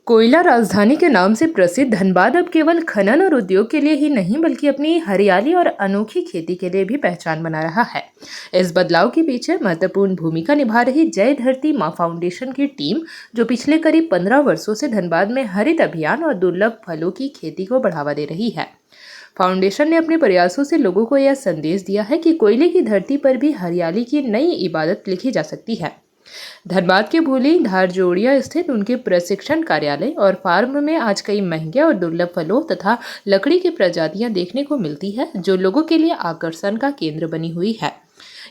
कोयला राजधानी के नाम से प्रसिद्ध धनबाद अब केवल खनन और उद्योग के लिए ही नहीं बल्कि अपनी हरियाली और अनोखी खेती के लिए भी पहचान बना रहा है। इस बदलाव के पीछे महत्वपूर्ण भूमिका निभा रही जय धरती माँ फाउंडेशन की टीम, जो पिछले करीब 15 वर्षों से धनबाद में हरित अभियान और दुर्लभ फलों की खेती को बढ़ावा दे रही है। फाउंडेशन ने अपने प्रयासों से लोगों को यह संदेश दिया है कि कोयले की धरती पर भी हरियाली की नई इबादत लिखी जा सकती है। धनबाद के भूली धारजोड़िया स्थित उनके प्रशिक्षण कार्यालय और फार्म में आज कई महंगे और दुर्लभ फलों तथा लकड़ी की प्रजातियां देखने को मिलती है, जो लोगों के लिए आकर्षण का केंद्र बनी हुई है।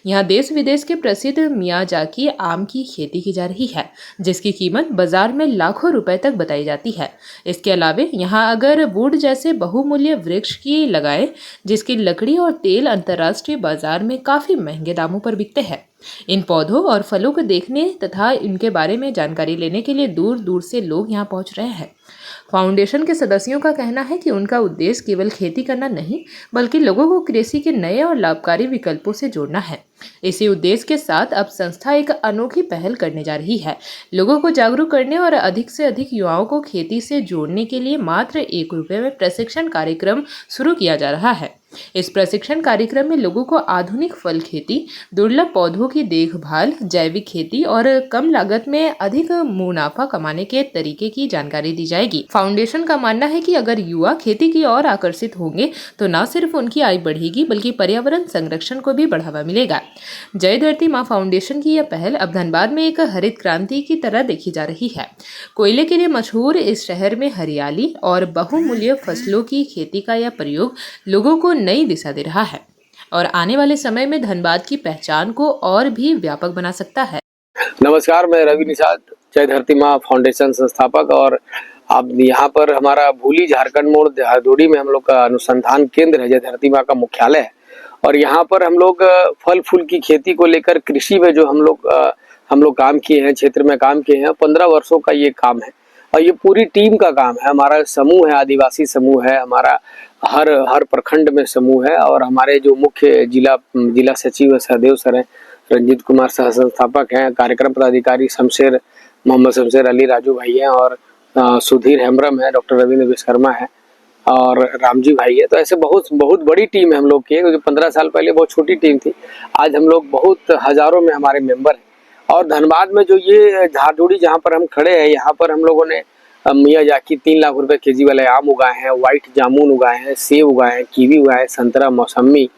यहाँ देश विदेश के प्रसिद्ध मियाजाकी आम की खेती की जा रही है, जिसकी कीमत बाजार में लाखों रुपए तक बताई जाती है। इसके अलावा यहाँ अगर वुड जैसे बहुमूल्य वृक्ष की लगाएं, जिसकी लकड़ी और तेल अंतर्राष्ट्रीय बाजार में काफी महंगे दामों पर बिकते हैं। इन पौधों और फलों को देखने तथा इनके बारे में जानकारी लेने के लिए दूर दूर से लोग यहाँ पहुँच रहे हैं। फाउंडेशन के सदस्यों का कहना है कि उनका उद्देश्य केवल खेती करना नहीं, बल्कि लोगों को कृषि के नए और लाभकारी विकल्पों से जोड़ना है। इसी उद्देश्य के साथ अब संस्था एक अनोखी पहल करने जा रही है। लोगों को जागरूक करने और अधिक से अधिक युवाओं को खेती से जोड़ने के लिए मात्र 1 रुपये में प्रशिक्षण कार्यक्रम शुरू किया जा रहा है। इस प्रशिक्षण कार्यक्रम में लोगों को आधुनिक फल खेती, दुर्लभ पौधों की देखभाल, जैविक खेती और कम लागत में अधिक मुनाफा कमाने के तरीके की जानकारी दी जाएगी। फाउंडेशन का मानना है कि अगर युवा खेती की ओर आकर्षित होंगे तो न सिर्फ उनकी आय बढ़ेगी बल्कि पर्यावरण संरक्षण को भी बढ़ावा मिलेगा। जय धरती माँ फाउंडेशन की यह पहल अब धनबाद में एक हरित क्रांति की तरह देखी जा रही है। कोयले के लिए मशहूर इस शहर में हरियाली और बहुमूल्य फसलों की खेती का यह प्रयोग लोगों को नई दिशा दे रहा है और आने वाले समय में धनबाद की पहचान को और भी व्यापक बना सकता है। नमस्कार, मैं रवि निषाद, जय धरती माँ फाउंडेशन संस्थापक। और अब यहाँ पर हमारा भूली झारखंड मोड़ धारजोड़ी में हम लोग का अनुसंधान केंद्र है, जय धरती माँ का मुख्यालय है। और यहाँ पर हम लोग फल फूल की खेती को लेकर कृषि में जो हम लोग काम किए हैं, क्षेत्र में काम किए हैं, 15 वर्षों का ये काम है और ये पूरी टीम का काम है। हमारा समूह है, आदिवासी समूह है, हमारा हर प्रखंड में समूह है। और हमारे जो मुख्य जिला सचिव सहदेव सर हैं, रंजीत कुमार सह संस्थापक हैं, कार्यक्रम पदाधिकारी मोहम्मद शमशेर अली राजू भाई हैं, और सुधीर हेम्ब्रम है, डॉक्टर रविंद्र विश्वकर्मा है और रामजी भाई है। तो ऐसे बहुत बड़ी टीम है हम लोग की, क्योंकि 15 साल पहले बहुत छोटी टीम थी। आज हम लोग बहुत हजारों में हमारे मेंबर हैं। और धनबाद में जो ये धारजोड़ी जहाँ पर हम खड़े हैं, यहाँ पर हम लोगों ने मियाजाकी 3 लाख रुपए केजी वाले आम उगाए हैं, व्हाइट जामुन उगाए हैं, सेब उगाए हैं, कीवी उगाए हैं, संतरा, मौसमी,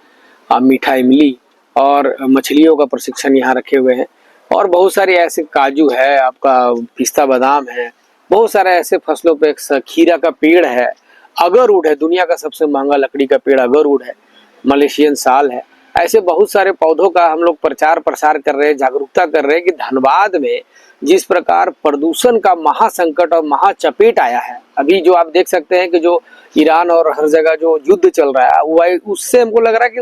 मीठा इमली और मछलियों का प्रशिक्षण यहाँ रखे हुए हैं। और बहुत सारे ऐसे काजू है, आपका पिस्ता बादाम है, बहुत सारे ऐसे फसलों पे खीरा का पेड़ है, अगरवुड है, दुनिया का सबसे महंगा लकड़ी का पेड़ अगरवुड है, मलेशियन साल है। ऐसे बहुत सारे पौधों का हम लोग प्रचार प्रसार कर रहे हैं, जागरूकता कर रहे हैं कि धनबाद में जिस प्रकार प्रदूषण का महासंकट और महाचपेट आया है, अभी जो आप देख सकते हैं कि जो ईरान और हर जगह जो युद्ध चल रहा है, वो उससे हमको लग रहा है कि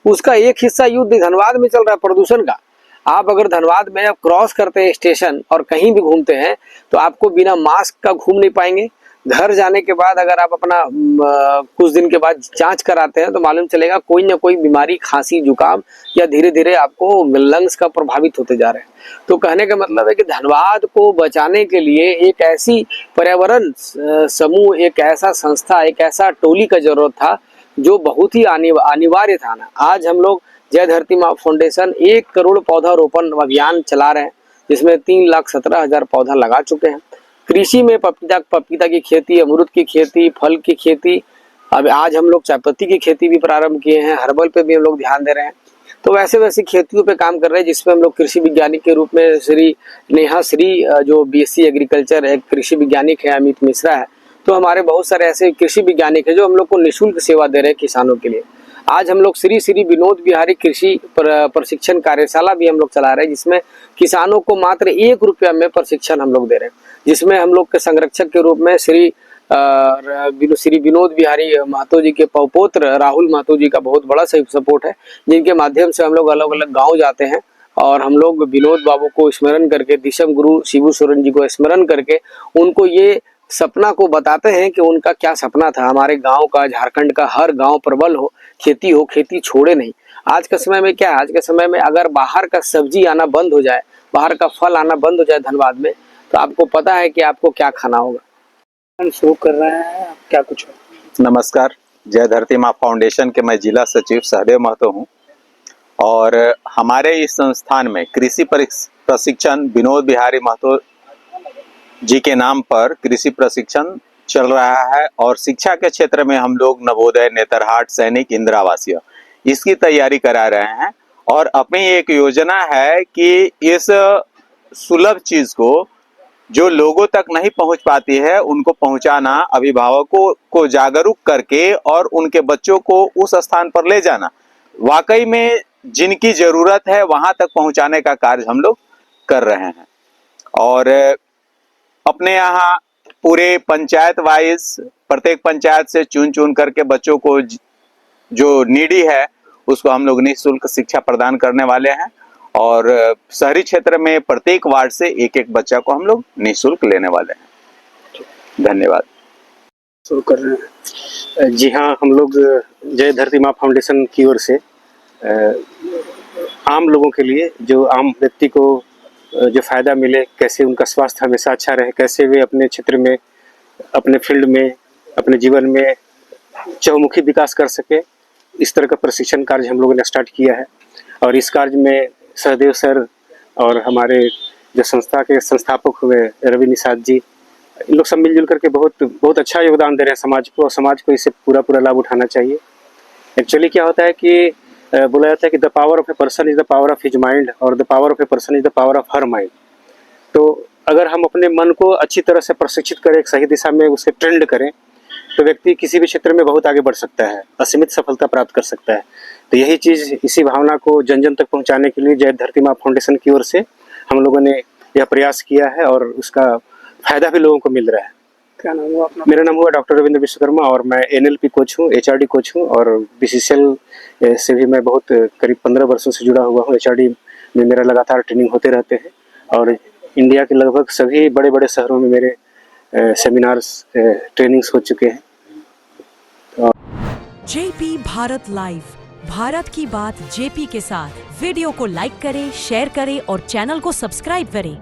उसका एक हिस्सा युद्ध धनबाद में चल रहा है, प्रदूषण का। आप अगर धनबाद में क्रॉस करते हैं स्टेशन और कहीं भी घूमते हैं तो आपको बिना मास्क का घूम नहीं पाएंगे। घर जाने के बाद अगर आप अपना कुछ दिन के बाद जांच कराते हैं तो मालूम चलेगा कोई ना कोई बीमारी, खांसी, जुकाम या धीरे धीरे आपको लंग्स का प्रभावित होते जा रहे हैं। तो कहने का मतलब है कि धनबाद को बचाने के लिए एक ऐसी पर्यावरण समूह, एक ऐसा संस्था, एक ऐसा टोली का जरूरत था जो बहुत ही अनिवार्य था ना। आज हम लोग जय धरती माँ फाउंडेशन 1 करोड़ पौधारोपण अभियान चला रहे हैं, जिसमें 3,17,000 पौधा लगा चुके हैं। कृषि में पपीता की खेती, अमरूद की खेती, फल की खेती, अब आज हम लोग चायपत्ती की खेती भी प्रारंभ किए हैं, हर्बल पे भी हम लोग ध्यान दे रहे हैं। तो वैसे खेतियों पे काम कर रहे हैं, जिसमें हम लोग कृषि वैज्ञानिक के रूप में श्री नेहा श्री जो BSc एग्रीकल्चर एक कृषि वैज्ञानिक है, अमित मिश्रा है। तो हमारे बहुत सारे ऐसे कृषि वैज्ञानिक है जो हम लोग को निःशुल्क सेवा दे रहे हैं किसानों के लिए। आज हम लोग श्री विनोद बिहारी कृषि प्रशिक्षण कार्यशाला भी हम लोग चला रहे हैं, जिसमें किसानों को मात्र 1 रुपया में प्रशिक्षण हम लोग दे रहे हैं, जिसमें हम लोग के संरक्षक के रूप में श्री विनोद बिहारी महतो जी के पौपुत्र राहुल महतो जी का बहुत बड़ा सपोर्ट है, जिनके माध्यम से हम लोग अलग अलग गाँव जाते हैं और हम लोग विनोद बाबू को स्मरण करके, दिशम गुरु शिबू सोरेन जी को स्मरण करके उनको ये सपना को बताते हैं कि उनका क्या सपना था, हमारे गांव का, झारखंड का हर गांव प्रबल हो, खेती छोड़े नहीं। आज के समय में क्या है, आज के समय में अगर बाहर का सब्जी आना बंद हो जाए, बाहर का फल आना बंद हो जाए धनबाद में, तो आपको पता है कि आपको क्या खाना होगा। शुरू कर रहे हैं, क्या कुछ हो? नमस्कार, जय धरती माँ फाउंडेशन के मैं जिला सचिव सहदेव महतो हूँ और हमारे इस संस्थान में कृषि प्रशिक्षण विनोद बिहारी महतो जी के नाम पर कृषि प्रशिक्षण चल रहा है और शिक्षा के क्षेत्र में हम लोग नवोदय, नेतरहाट, सैनिक, इंदिरा आवासीय इसकी तैयारी करा रहे हैं और अपनी एक योजना है कि इस सुलभ चीज को जो लोगों तक नहीं पहुंच पाती है उनको पहुंचाना, अभिभावकों को जागरूक करके और उनके बच्चों को उस स्थान पर ले जाना, वाकई में जिनकी जरूरत है वहां तक पहुंचाने का कार्य हम लोग कर रहे हैं। और अपने यहाँ पूरे पंचायत वाइज प्रत्येक पंचायत से चुन करके बच्चों को जो नीडी है उसको हम लोग निःशुल्क शिक्षा प्रदान करने वाले हैं और शहरी क्षेत्र में प्रत्येक वार्ड से एक एक बच्चा को हम लोग निःशुल्क लेने वाले हैं। धन्यवाद। शुरू कर रहे हैं। जी हाँ, हम लोग जय धरती माँ फाउंडेशन की ओर से आम लोगों के लिए, जो आम व्यक्ति को जो फायदा मिले, कैसे उनका स्वास्थ्य हमेशा अच्छा रहे, कैसे वे अपने क्षेत्र में, अपने फील्ड में, अपने जीवन में चहुमुखी विकास कर सके, इस तरह का प्रशिक्षण कार्य हम लोगों ने स्टार्ट किया है। और इस कार्य में सहदेव सर और हमारे जो संस्था के संस्थापक हुए रवि निषाद जी, इन लोग सब मिलजुल करके बहुत अच्छा योगदान दे रहे हैं समाज को, और समाज को इससे पूरा लाभ उठाना चाहिए। एक्चुअली क्या होता है कि बोला जाता है कि the power of a person is the power of his mind और the power of a person is the power of her mind. तो अगर हम अपने मन को अच्छी तरह से प्रशिक्षित करें, एक सही दिशा में उसे ट्रेंड करें, तो व्यक्ति किसी भी क्षेत्र में बहुत आगे बढ़ सकता है, असीमित सफलता प्राप्त कर सकता है। तो यही चीज़, इसी भावना को जन जन तक पहुंचाने के लिए जय धरती माँ फाउंडेशन की ओर से हम लोगों ने यह प्रयास किया है और उसका फायदा भी लोगों को मिल रहा है। क्या नाम हुआ अपना? मेरा नाम हुआ डॉक्टर रविंद्र विश्वकर्मा और मैं NLP कोच हूँ, HRD कोच हूँ और BCCL से भी मैं बहुत करीब 15 वर्षों से जुड़ा हुआ हूँ। HRD में मेरा लगातार ट्रेनिंग होते रहते हैं और इंडिया के लगभग सभी बड़े बड़े शहरों में मेरे सेमिनार्स, ट्रेनिंग्स हो चुके हैं। JP भारत लाइव, भारत की बात JP के साथ। वीडियो को लाइक करें, शेयर करें और चैनल को सब्सक्राइब करें।